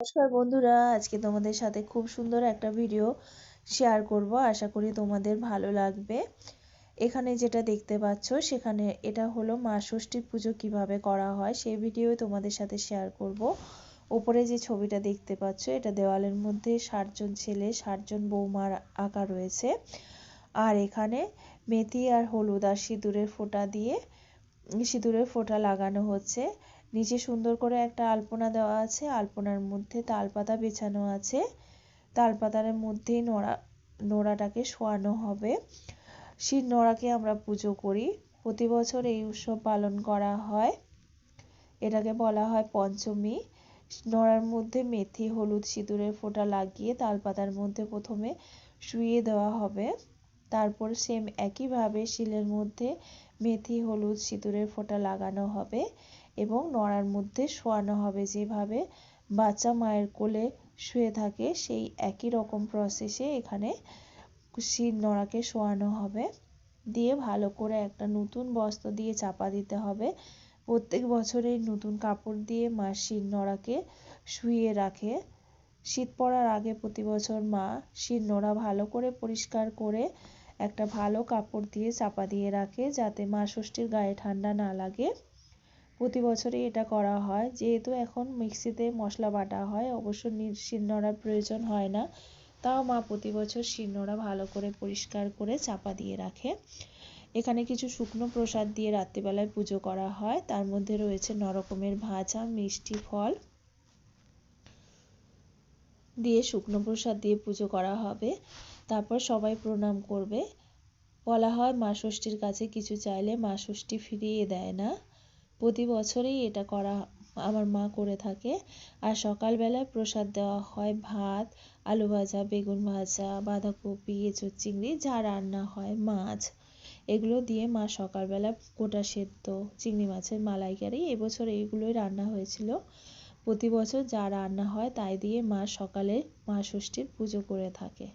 নমস্কার বন্ধুরা, আজকে তোমাদের সাথে খুব সুন্দর একটা ভিডিও শেয়ার করব। আশা করি তোমাদের ভালো লাগবে। এখানে যেটা দেখতে পাচ্ছ সেখানে এটা হলো মা ষষ্ঠীর পুজো কিভাবে করা হয় সেই ভিডিও তোমাদের সাথে শেয়ার করব। উপরে যে ছবিটা দেখতে পাচ্ছ এটা দেওয়ালের মধ্যে ৬০ জন ছেলে ৬০ জন বৌমার আঁকা রয়েছে। আর এখানে মেথি আর হলুদ আর সিঁদুরের ফোঁটা লাগানো হচ্ছে। নিচে সুন্দর করে একটা আলপনা দেওয়া আছে, আলপনার মধ্যে তালপাতা বিছানো আছে, তালপাতার মধ্যেই নোড়াটাকে শোয়ানো হবে। শিব নোড়াকে আমরা পুজো করি, প্রতি বছর এই উৎসব পালন করা হয়। এটাকে বলা হয় পঞ্চমী। নোড়ার মধ্যে মেথি হলুদ সিঁদুরের ফোঁটা লাগিয়ে তালপাতার মধ্যে প্রথমে শুইয়ে দেওয়া হবে। তারপর সেম একইভাবে শিলের মধ্যে মেথি হলুদ সিঁদুরের ফোঁটা লাগানো হবে এবং নোড়ার মধ্যে শোয়ানো হবে। যেভাবে বাচ্চা মায়ের কোলে শুয়ে থাকে সেই একই রকম প্রসেসে এখানে শির নোড়াকে শোয়ানো হবে। দিয়ে ভালো করে একটা নতুন বস্ত্র দিয়ে চাপা দিতে হবে। প্রত্যেক বছরেই নতুন কাপড় দিয়ে মা শির নোড়াকে শুইয়ে রাখে। শীত পড়ার আগে প্রতি বছর মা শির নোড়া ভালো করে পরিষ্কার করে একটা ভালো কাপড় দিয়ে চাপা দিয়ে রাখে, যাতে মা ষষ্ঠীর গায়ে ঠান্ডা না লাগে। প্রতি বছরই এটা করা হয়। যেহেতু এখন মিক্সিতে মশলা বাটা হয়, অবশ্য শিলনোড়ার প্রয়োজন হয় না, তাও মা প্রতি বছর শিলনোড়া ভালো করে পরিষ্কার করে চাপা দিয়ে রাখে। এখানে কিছু শুকনো প্রসাদ দিয়ে রাত্রিবেলায় পুজো করা হয়। তার মধ্যে রয়েছে নরকমের ভাজা মিষ্টি ফল দিয়ে শুকনো প্রসাদ দিয়ে পুজো করা হবে। তারপর সবাই প্রণাম করবে। বলা হয় মা ষষ্ঠীর কাছে কিছু চাইলে মা ষষ্ঠী ফিরিয়ে দেয় না। প্রতি বছরই এটা আমার মা করে থাকে। আর সকালবেলায় প্রসাদ দেওয়া হয় ভাত, আলু ভাজা, বেগুন ভাজা, বাঁধাকপি, এঁচোড় চিংড়ি, যা রান্না হয়, মাছ, এগুলো দিয়ে মা সকালবেলা গোটা সেদ্ধ, চিংড়ি মাছের মালাইকারি, এবছর এইগুলোই রান্না হয়েছিল। প্রতি বছর যা রান্না হয় তাই দিয়ে মা সকালে মা ষষ্ঠীর পুজো করে থাকে।